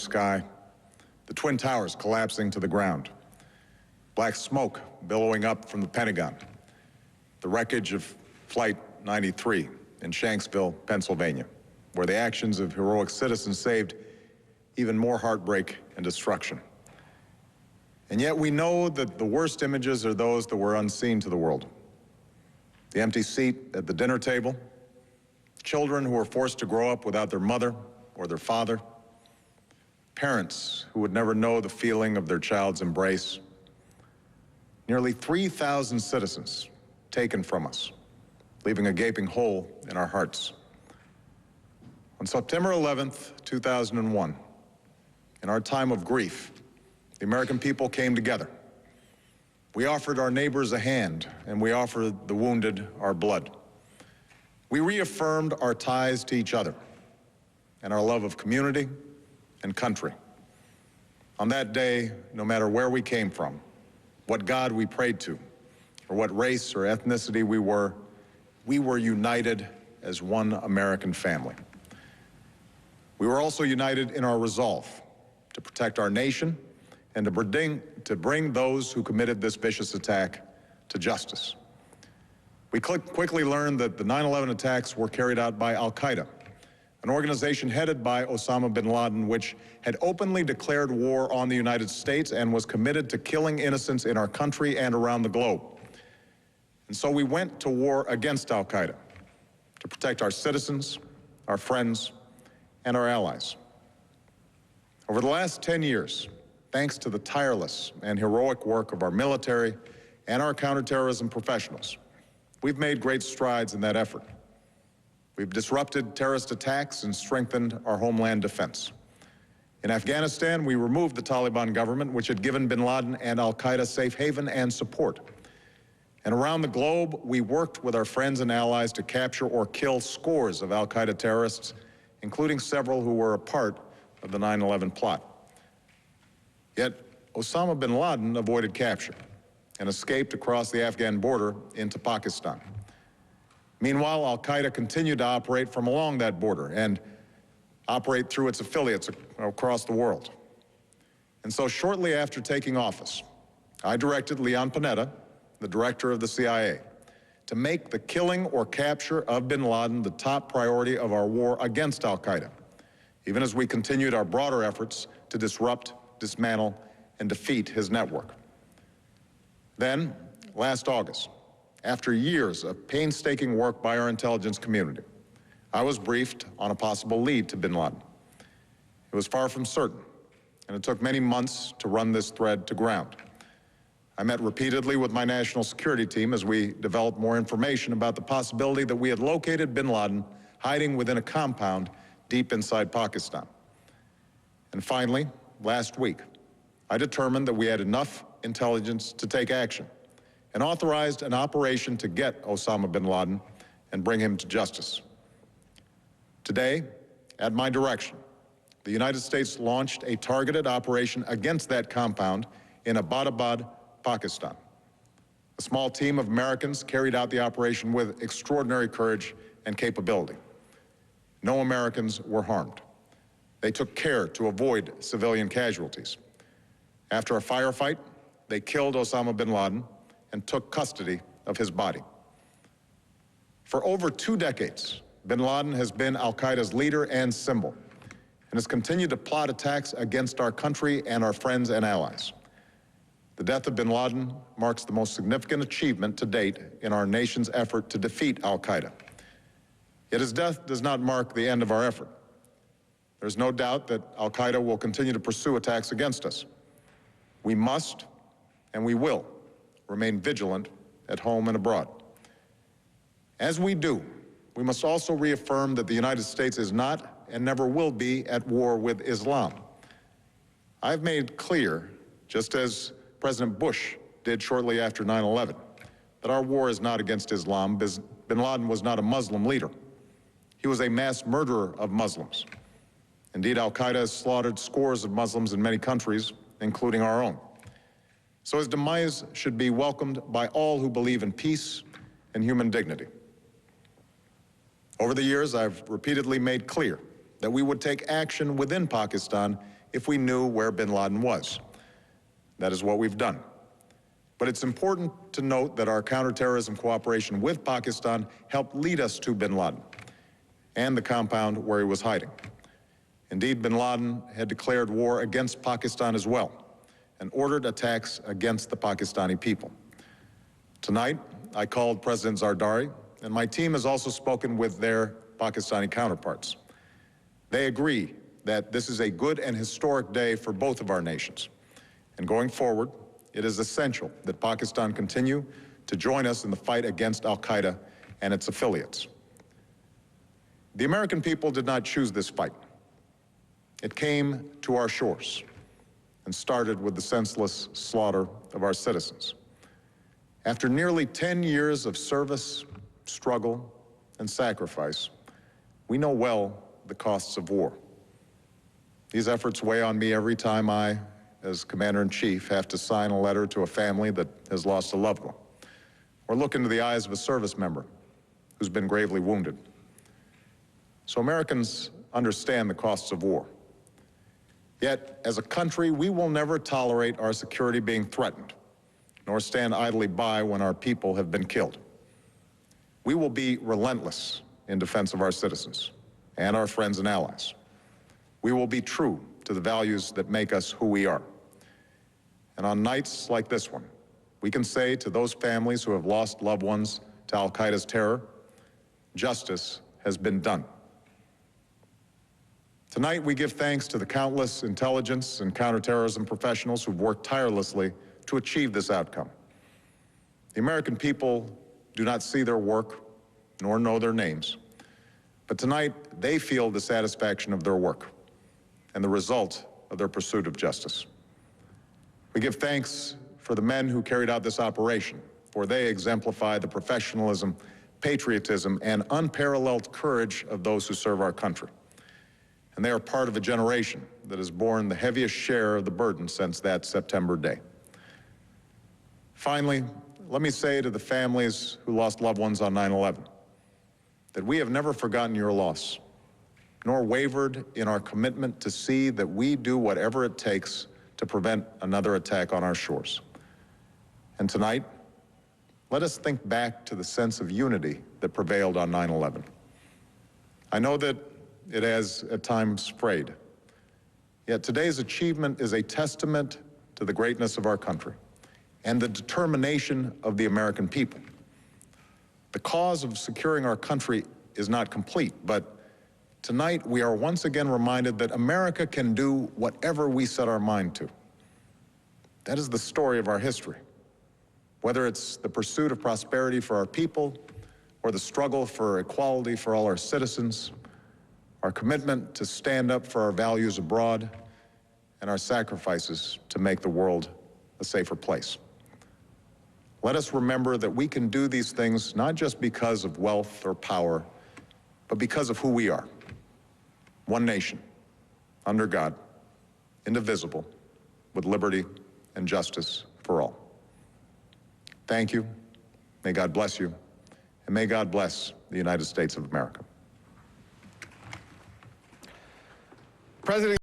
sky, the Twin Towers collapsing to the ground, black smoke billowing up from the Pentagon, the wreckage of Flight 93 in Shanksville, Pennsylvania, where the actions of heroic citizens saved even more heartbreak and destruction. And yet we know that the worst images are those that were unseen to the world. The empty seat at the dinner table, children who were forced to grow up without their mother or their father, parents who would never know the feeling of their child's embrace, nearly 3,000 citizens taken from us, leaving a gaping hole in our hearts. On September 11th, 2001, in our time of grief, the American people came together. We offered our neighbors a hand, and we offered the wounded our blood. We reaffirmed our ties to each other and our love of community and country. On that day, no matter where we came from, what God we prayed to, or what race or ethnicity we were united as one American family. We were also united in our resolve to protect our nation and to bring those who committed this vicious attack to justice. We quickly learned that the 9/11 attacks were carried out by al-Qaeda, an organization headed by Osama Bin Laden, which had openly declared war on the United States and was committed to killing innocents in our country and around the globe. And so we went to war against al-Qaeda to protect our citizens, our friends, and our allies. Over the last 10 years, thanks to the tireless and heroic work of our military and our counterterrorism professionals, we've made great strides in that effort. We've disrupted terrorist attacks and strengthened our homeland defense. In Afghanistan, we removed the Taliban government, which had given bin Laden and al-Qaeda safe haven and support. And around the globe, we worked with our friends and allies to capture or kill scores of al-Qaeda terrorists, including several who were a part of the 9/11 plot. Yet, Osama bin Laden avoided capture and escaped across the Afghan border into Pakistan. Meanwhile, al-Qaeda continued to operate from along that border and operate through its affiliates across the world. And so shortly after taking office, I directed Leon Panetta, the director of the CIA, to make the killing or capture of bin Laden the top priority of our war against al-Qaeda, even as we continued our broader efforts to disrupt, dismantle, and defeat his network. Then, last August, after years of painstaking work by our intelligence community, I was briefed on a possible lead to bin Laden. It was far from certain, and it took many months to run this thread to ground. I met repeatedly with my national security team as we developed more information about the possibility that we had located bin Laden hiding within a compound deep inside Pakistan. And finally, last week, I determined that we had enough intelligence to take action and authorized an operation to get Osama bin Laden and bring him to justice. Today, at my direction, the United States launched a targeted operation against that compound in Abbottabad, Pakistan. A small team of Americans carried out the operation with extraordinary courage and capability. No Americans were harmed. They took care to avoid civilian casualties. After a firefight, they killed Osama bin Laden and took custody of his body. For over 2 decades, bin Laden has been al-Qaeda's leader and symbol, and has continued to plot attacks against our country and our friends and allies. The death of bin Laden marks the most significant achievement to date in our nation's effort to defeat al-Qaeda. Yet his death does not mark the end of our effort. There's no doubt that al-Qaeda will continue to pursue attacks against us. We must, and we will, remain vigilant at home and abroad. As we do, we must also reaffirm that the United States is not and never will be at war with Islam. I've made clear, just as President Bush did shortly after 9/11, that our war is not against Islam. Bin Laden was not a Muslim leader. He was a mass murderer of Muslims. Indeed, al-Qaeda has slaughtered scores of Muslims in many countries, including our own. So his demise should be welcomed by all who believe in peace and human dignity. Over the years, I've repeatedly made clear that we would take action within Pakistan if we knew where bin Laden was. That is what we've done. But it's important to note that our counterterrorism cooperation with Pakistan helped lead us to bin Laden and the compound where he was hiding. Indeed, bin Laden had declared war against Pakistan as well and ordered attacks against the Pakistani people. Tonight, I called President Zardari, and my team has also spoken with their Pakistani counterparts. They agree that this is a good and historic day for both of our nations. And going forward, it is essential that Pakistan continue to join us in the fight against al-Qaeda and its affiliates. The American people did not choose this fight. It came to our shores and started with the senseless slaughter of our citizens. After nearly 10 years of service, struggle, and sacrifice, we know well the costs of war. These efforts weigh on me every time I, as Commander-in-Chief, have to sign a letter to a family that has lost a loved one, or look into the eyes of a service member who's been gravely wounded. So Americans understand the costs of war. Yet, as a country, we will never tolerate our security being threatened, nor stand idly by when our people have been killed. We will be relentless in defense of our citizens and our friends and allies. We will be true to the values that make us who we are. And on nights like this one, we can say to those families who have lost loved ones to al-Qaeda's terror, justice has been done. Tonight, we give thanks to the countless intelligence and counterterrorism professionals who've worked tirelessly to achieve this outcome. The American people do not see their work, nor know their names. But tonight, they feel the satisfaction of their work and the result of their pursuit of justice. We give thanks for the men who carried out this operation, for they exemplify the professionalism, patriotism, and unparalleled courage of those who serve our country. And they are part of a generation that has borne the heaviest share of the burden since that September day. Finally, let me say to the families who lost loved ones on 9/11 that we have never forgotten your loss, nor wavered in our commitment to see that we do whatever it takes to prevent another attack on our shores. And tonight, let us think back to the sense of unity that prevailed on 9/11. I know that it has at times frayed, yet today's achievement is a testament to the greatness of our country and the determination of the American people. The cause of securing our country is not complete, but tonight we are once again reminded that America can do whatever we set our mind to. That is the story of our history. Whether it's the pursuit of prosperity for our people or the struggle for equality for all our citizens, our commitment to stand up for our values abroad, and our sacrifices to make the world a safer place. Let us remember that we can do these things not just because of wealth or power, but because of who we are. One nation, under God, indivisible, with liberty and justice for all. Thank you. May God bless you, and may God bless the United States of America. President